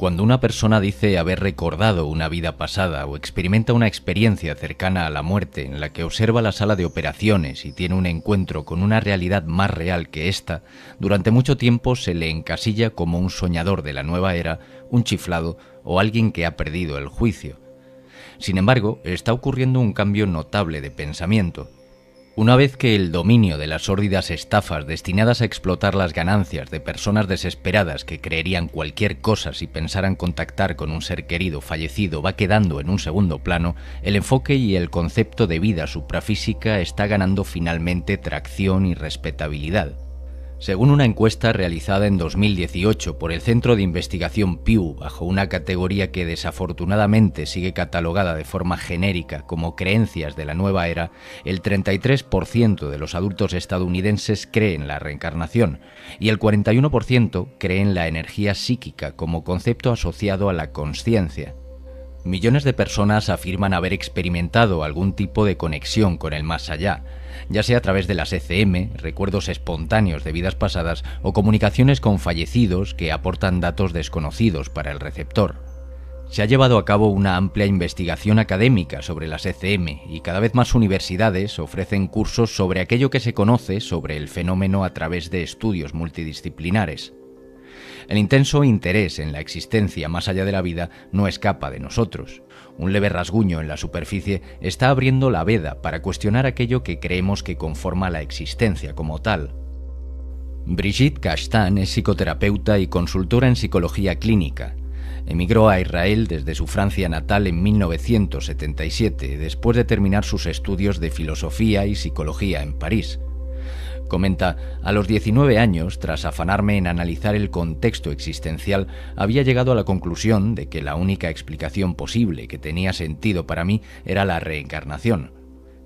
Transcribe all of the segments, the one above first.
Cuando una persona dice haber recordado una vida pasada o experimenta una experiencia cercana a la muerte en la que observa la sala de operaciones y tiene un encuentro con una realidad más real que esta, durante mucho tiempo se le encasilla como un soñador de la nueva era, un chiflado o alguien que ha perdido el juicio. Sin embargo, está ocurriendo un cambio notable de pensamiento. Una vez que el dominio de las sórdidas estafas destinadas a explotar las ganancias de personas desesperadas que creerían cualquier cosa si pensaran contactar con un ser querido fallecido va quedando en un segundo plano, el enfoque y el concepto de vida suprafísica está ganando finalmente tracción y respetabilidad. Según una encuesta realizada en 2018 por el Centro de Investigación Pew bajo una categoría que desafortunadamente sigue catalogada de forma genérica como creencias de la nueva era, el 33% de los adultos estadounidenses cree en la reencarnación y el 41% cree en la energía psíquica como concepto asociado a la consciencia. Millones de personas afirman haber experimentado algún tipo de conexión con el más allá, ya sea a través de las ECM, recuerdos espontáneos de vidas pasadas o comunicaciones con fallecidos que aportan datos desconocidos para el receptor. Se ha llevado a cabo una amplia investigación académica sobre las ECM y cada vez más universidades ofrecen cursos sobre aquello que se conoce sobre el fenómeno a través de estudios multidisciplinares. El intenso interés en la existencia más allá de la vida no escapa de nosotros. Un leve rasguño en la superficie está abriendo la veda para cuestionar aquello que creemos que conforma la existencia como tal. Brigitte Castan es psicoterapeuta y consultora en psicología clínica. Emigró a Israel desde su Francia natal en 1977, después de terminar sus estudios de filosofía y psicología en París. Comenta, a los 19 años, tras afanarme en analizar el contexto existencial, había llegado a la conclusión de que la única explicación posible que tenía sentido para mí era la reencarnación.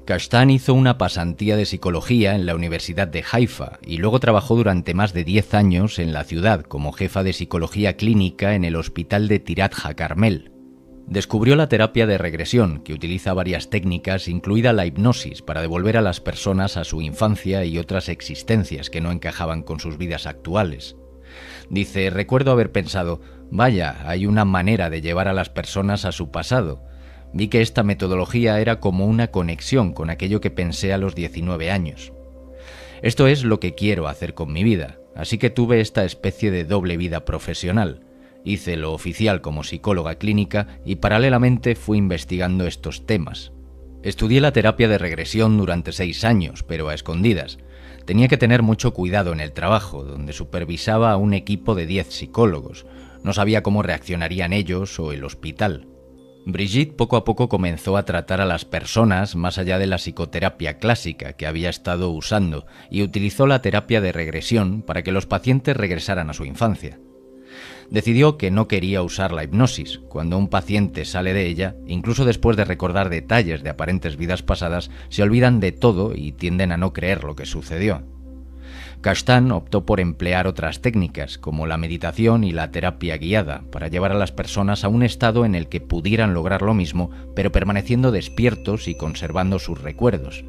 Castan hizo una pasantía de psicología en la Universidad de Haifa y luego trabajó durante más de 10 años en la ciudad como jefa de psicología clínica en el hospital de Tirat HaCarmel. Descubrió la terapia de regresión, que utiliza varias técnicas, incluida la hipnosis, para devolver a las personas a su infancia y otras existencias que no encajaban con sus vidas actuales. Dice, recuerdo haber pensado, vaya, hay una manera de llevar a las personas a su pasado. Vi que esta metodología era como una conexión con aquello que pensé a los 19 años. Esto es lo que quiero hacer con mi vida, así que tuve esta especie de doble vida profesional. Hice lo oficial como psicóloga clínica y paralelamente fui investigando estos temas. Estudié la terapia de regresión durante 6 años, pero a escondidas. Tenía que tener mucho cuidado en el trabajo, donde supervisaba a un equipo de 10 psicólogos. No sabía cómo reaccionarían ellos o el hospital. Brigitte poco a poco comenzó a tratar a las personas más allá de la psicoterapia clásica que había estado usando y utilizó la terapia de regresión para que los pacientes regresaran a su infancia. Decidió que no quería usar la hipnosis. Cuando un paciente sale de ella, incluso después de recordar detalles de aparentes vidas pasadas, se olvidan de todo y tienden a no creer lo que sucedió. Castan optó por emplear otras técnicas, como la meditación y la terapia guiada, para llevar a las personas a un estado en el que pudieran lograr lo mismo, pero permaneciendo despiertos y conservando sus recuerdos.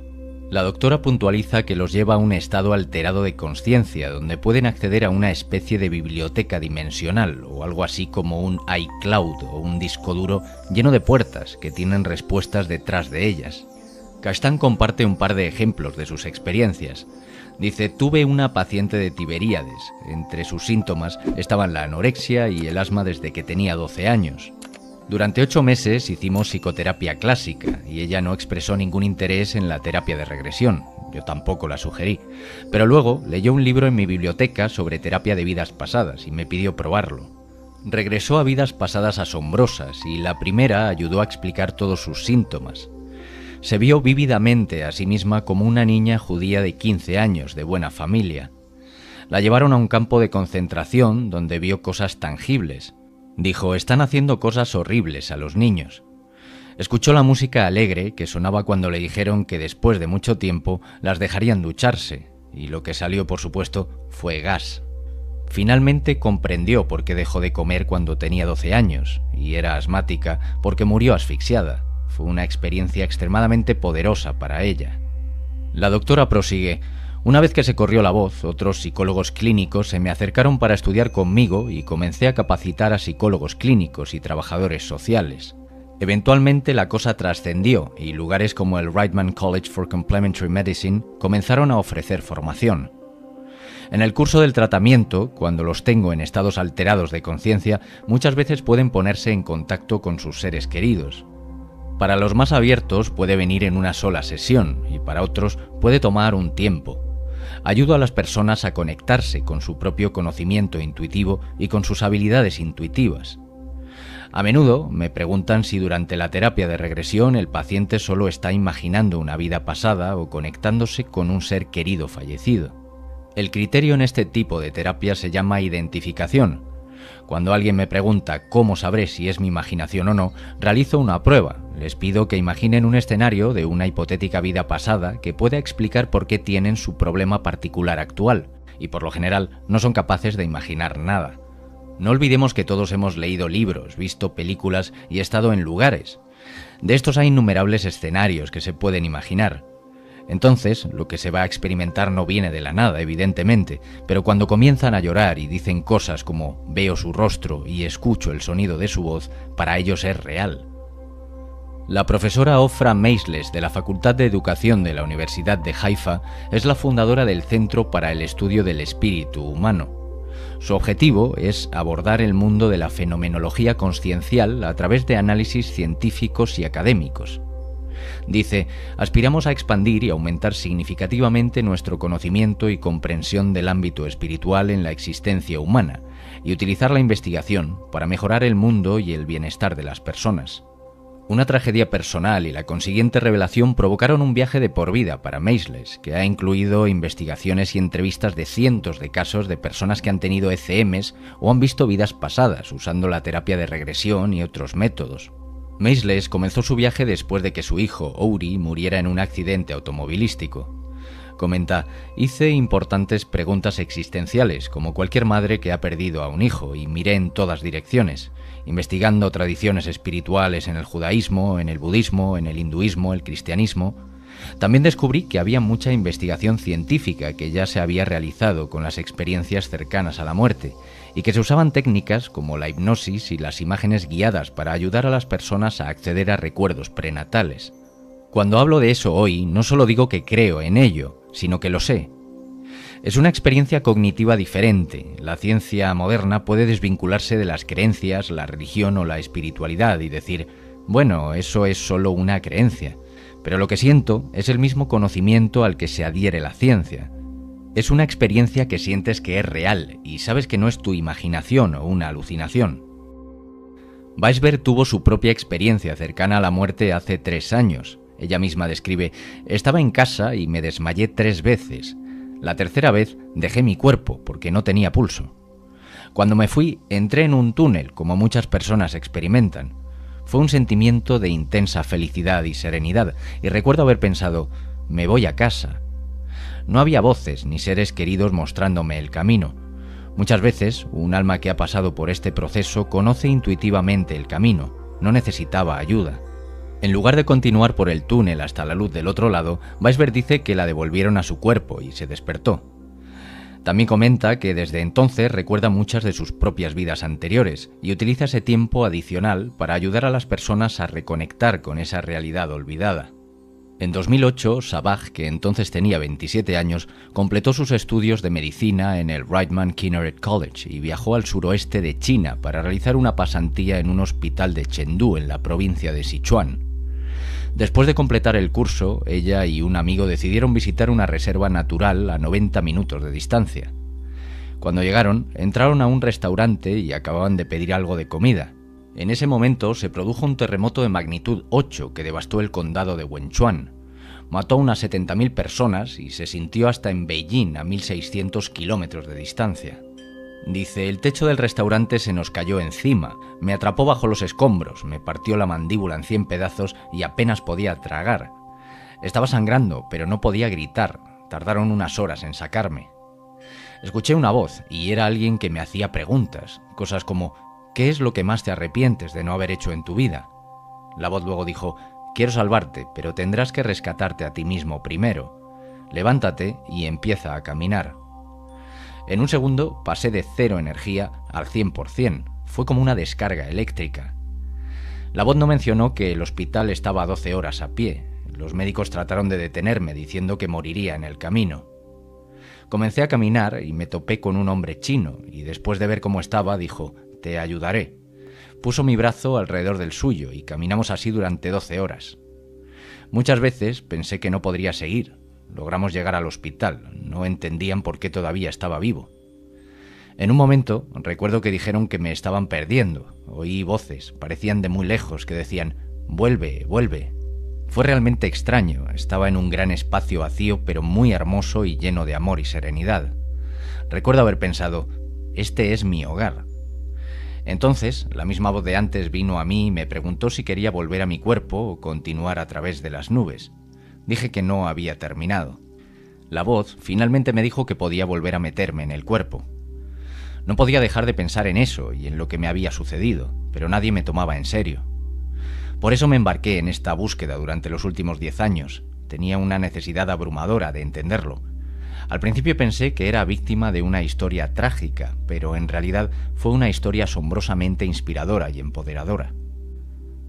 La doctora puntualiza que los lleva a un estado alterado de consciencia, donde pueden acceder a una especie de biblioteca dimensional, o algo así como un iCloud o un disco duro lleno de puertas que tienen respuestas detrás de ellas. Castan comparte un par de ejemplos de sus experiencias. Dice, tuve una paciente de Tiberíades. Entre sus síntomas estaban la anorexia y el asma desde que tenía 12 años. Durante 8 meses hicimos psicoterapia clásica y ella no expresó ningún interés en la terapia de regresión. Yo tampoco la sugerí. Pero luego leyó un libro en mi biblioteca sobre terapia de vidas pasadas y me pidió probarlo. Regresó a vidas pasadas asombrosas y la primera ayudó a explicar todos sus síntomas. Se vio vívidamente a sí misma como una niña judía de 15 años, de buena familia. La llevaron a un campo de concentración donde vio cosas tangibles. Dijo, están haciendo cosas horribles a los niños. Escuchó la música alegre que sonaba cuando le dijeron que después de mucho tiempo las dejarían ducharse, y lo que salió, por supuesto, fue gas. Finalmente comprendió por qué dejó de comer cuando tenía 12 años, y era asmática porque murió asfixiada. Fue una experiencia extremadamente poderosa para ella. La doctora prosigue, Una vez que se corrió la voz, otros psicólogos clínicos se me acercaron para estudiar conmigo y comencé a capacitar a psicólogos clínicos y trabajadores sociales. Eventualmente la cosa trascendió y lugares como el Reitman College for Complementary Medicine comenzaron a ofrecer formación. En el curso del tratamiento, cuando los tengo en estados alterados de conciencia, muchas veces pueden ponerse en contacto con sus seres queridos. Para los más abiertos puede venir en una sola sesión y para otros puede tomar un tiempo. Ayudo a las personas a conectarse con su propio conocimiento intuitivo y con sus habilidades intuitivas. A menudo me preguntan si durante la terapia de regresión el paciente solo está imaginando una vida pasada o conectándose con un ser querido fallecido. El criterio en este tipo de terapia se llama identificación. Cuando alguien me pregunta cómo sabré si es mi imaginación o no, realizo una prueba. Les pido que imaginen un escenario de una hipotética vida pasada que pueda explicar por qué tienen su problema particular actual, y por lo general no son capaces de imaginar nada. No olvidemos que todos hemos leído libros, visto películas y estado en lugares. De estos hay innumerables escenarios que se pueden imaginar. Entonces, lo que se va a experimentar no viene de la nada, evidentemente, pero cuando comienzan a llorar y dicen cosas como veo su rostro y escucho el sonido de su voz, para ellos es real. La profesora Ofra Meisles de la Facultad de Educación de la Universidad de Haifa es la fundadora del Centro para el Estudio del Espíritu Humano. Su objetivo es abordar el mundo de la fenomenología consciencial a través de análisis científicos y académicos. Dice, aspiramos a expandir y aumentar significativamente nuestro conocimiento y comprensión del ámbito espiritual en la existencia humana y utilizar la investigación para mejorar el mundo y el bienestar de las personas. Una tragedia personal y la consiguiente revelación provocaron un viaje de por vida para Meisles, que ha incluido investigaciones y entrevistas de cientos de casos de personas que han tenido ECMs o han visto vidas pasadas usando la terapia de regresión y otros métodos. Meisles comenzó su viaje después de que su hijo, Uri, muriera en un accidente automovilístico. Comenta, hice importantes preguntas existenciales, como cualquier madre que ha perdido a un hijo, y miré en todas direcciones, investigando tradiciones espirituales en el judaísmo, en el budismo, en el hinduismo, el cristianismo. También descubrí que había mucha investigación científica que ya se había realizado con las experiencias cercanas a la muerte, y que se usaban técnicas como la hipnosis y las imágenes guiadas para ayudar a las personas a acceder a recuerdos prenatales. Cuando hablo de eso hoy, no solo digo que creo en ello, sino que lo sé. Es una experiencia cognitiva diferente. La ciencia moderna puede desvincularse de las creencias, la religión o la espiritualidad y decir, bueno, eso es solo una creencia. Pero lo que siento es el mismo conocimiento al que se adhiere la ciencia. Es una experiencia que sientes que es real y sabes que no es tu imaginación o una alucinación. Weisberg tuvo su propia experiencia cercana a la muerte hace 3 años. Ella misma describe, estaba en casa y me desmayé 3 veces. La tercera vez dejé mi cuerpo porque no tenía pulso. Cuando me fui, entré en un túnel, como muchas personas experimentan. Fue un sentimiento de intensa felicidad y serenidad, y recuerdo haber pensado, me voy a casa. No había voces ni seres queridos mostrándome el camino. Muchas veces, un alma que ha pasado por este proceso conoce intuitivamente el camino, no necesitaba ayuda. En lugar de continuar por el túnel hasta la luz del otro lado, Weisberg dice que la devolvieron a su cuerpo y se despertó. También comenta que desde entonces recuerda muchas de sus propias vidas anteriores y utiliza ese tiempo adicional para ayudar a las personas a reconectar con esa realidad olvidada. En 2008, Sabah, que entonces tenía 27 años, completó sus estudios de medicina en el Reitman Kinneret College y viajó al suroeste de China para realizar una pasantía en un hospital de Chengdu en la provincia de Sichuan. Después de completar el curso, ella y un amigo decidieron visitar una reserva natural a 90 minutos de distancia. Cuando llegaron, entraron a un restaurante y acababan de pedir algo de comida. En ese momento se produjo un terremoto de magnitud 8 que devastó el condado de Wenchuan. Mató a unas 70.000 personas y se sintió hasta en Beijing, a 1.600 kilómetros de distancia. Dice, el techo del restaurante se nos cayó encima, me atrapó bajo los escombros, me partió la mandíbula en 100 pedazos y apenas podía tragar. Estaba sangrando, pero no podía gritar, tardaron unas horas en sacarme. Escuché una voz y era alguien que me hacía preguntas, cosas como, ¿qué es lo que más te arrepientes de no haber hecho en tu vida? La voz luego dijo, quiero salvarte, pero tendrás que rescatarte a ti mismo primero. Levántate y empieza a caminar. En un segundo pasé de 0 energía al 100%. Fue como una descarga eléctrica. La voz no mencionó que el hospital estaba a 12 horas a pie. Los médicos trataron de detenerme diciendo que moriría en el camino. Comencé a caminar y me topé con un hombre chino y después de ver cómo estaba dijo: «Te ayudaré». Puso mi brazo alrededor del suyo y caminamos así durante 12 horas. Muchas veces pensé que no podría seguir. Logramos llegar al hospital. No entendían por qué todavía estaba vivo. En un momento recuerdo que dijeron que me estaban perdiendo. Oí voces, parecían de muy lejos, que decían: «Vuelve, vuelve». Fue realmente extraño. Estaba en un gran espacio vacío, pero muy hermoso y lleno de amor y serenidad. Recuerdo haber pensado: «Este es mi hogar». Entonces, la misma voz de antes vino a mí y me preguntó si quería volver a mi cuerpo o continuar a través de las nubes. Dije que no había terminado. La voz finalmente me dijo que podía volver a meterme en el cuerpo. No podía dejar de pensar en eso y en lo que me había sucedido, pero nadie me tomaba en serio. Por eso me embarqué en esta búsqueda durante los últimos 10 años. Tenía una necesidad abrumadora de entenderlo. Al principio pensé que era víctima de una historia trágica, pero en realidad fue una historia asombrosamente inspiradora y empoderadora.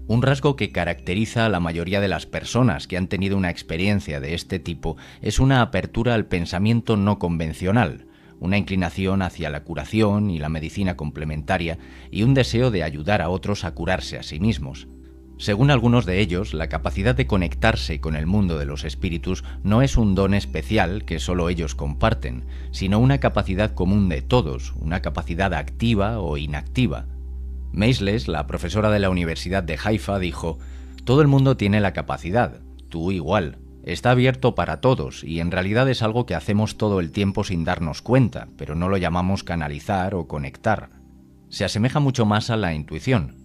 Un rasgo que caracteriza a la mayoría de las personas que han tenido una experiencia de este tipo es una apertura al pensamiento no convencional, una inclinación hacia la curación y la medicina complementaria y un deseo de ayudar a otros a curarse a sí mismos. Según algunos de ellos, la capacidad de conectarse con el mundo de los espíritus no es un don especial que solo ellos comparten, sino una capacidad común de todos, una capacidad activa o inactiva. Meisles, la profesora de la Universidad de Haifa, dijo: «Todo el mundo tiene la capacidad, tú igual. Está abierto para todos y en realidad es algo que hacemos todo el tiempo sin darnos cuenta, pero no lo llamamos canalizar o conectar. Se asemeja mucho más a la intuición.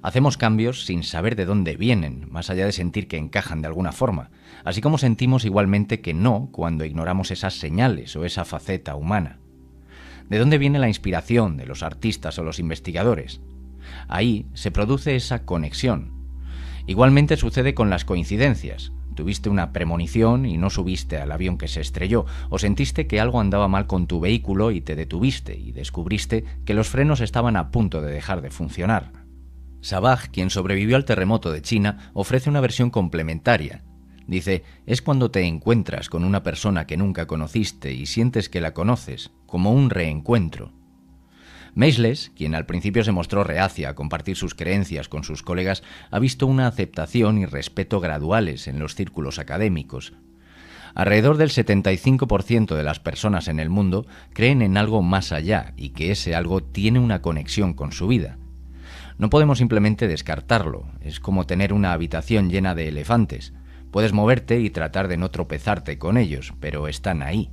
Hacemos cambios sin saber de dónde vienen, más allá de sentir que encajan de alguna forma, así como sentimos igualmente que no cuando ignoramos esas señales o esa faceta humana. ¿De dónde viene la inspiración de los artistas o los investigadores? Ahí se produce esa conexión. Igualmente sucede con las coincidencias. Tuviste una premonición y no subiste al avión que se estrelló, o sentiste que algo andaba mal con tu vehículo y te detuviste y descubriste que los frenos estaban a punto de dejar de funcionar. Sabaj, quien sobrevivió al terremoto de China, ofrece una versión complementaria. Dice: «Es cuando te encuentras con una persona que nunca conociste y sientes que la conoces, como un reencuentro». Meisles, quien al principio se mostró reacia a compartir sus creencias con sus colegas, ha visto una aceptación y respeto graduales en los círculos académicos. Alrededor del 75% de las personas en el mundo creen en algo más allá y que ese algo tiene una conexión con su vida. No podemos simplemente descartarlo. Es como tener una habitación llena de elefantes. Puedes moverte y tratar de no tropezarte con ellos, pero están ahí.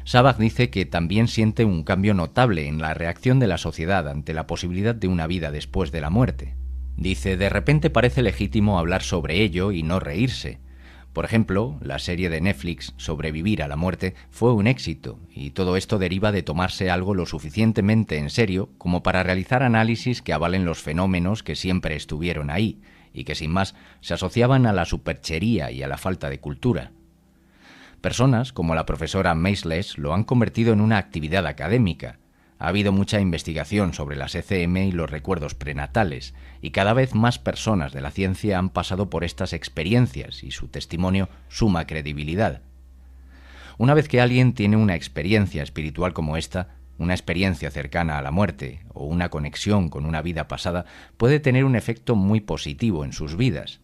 Sabaj dice que también siente un cambio notable en la reacción de la sociedad ante la posibilidad de una vida después de la muerte. Dice: «De repente parece legítimo hablar sobre ello y no reírse. Por ejemplo, la serie de Netflix Sobrevivir a la muerte fue un éxito, y todo esto deriva de tomarse algo lo suficientemente en serio como para realizar análisis que avalen los fenómenos que siempre estuvieron ahí, y que sin más se asociaban a la superchería y a la falta de cultura». Personas como la profesora Meisles lo han convertido en una actividad académica. Ha habido mucha investigación sobre las ECM y los recuerdos prenatales, y cada vez más personas de la ciencia han pasado por estas experiencias y su testimonio suma credibilidad. Una vez que alguien tiene una experiencia espiritual como esta, una experiencia cercana a la muerte o una conexión con una vida pasada, puede tener un efecto muy positivo en sus vidas.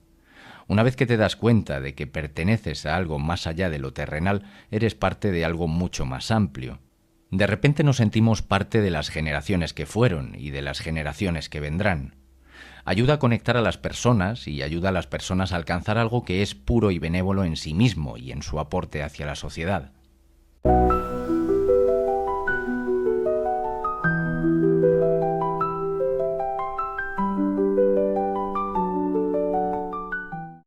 Una vez que te das cuenta de que perteneces a algo más allá de lo terrenal, eres parte de algo mucho más amplio. De repente nos sentimos parte de las generaciones que fueron y de las generaciones que vendrán. Ayuda a conectar a las personas y ayuda a las personas a alcanzar algo que es puro y benévolo en sí mismo y en su aporte hacia la sociedad.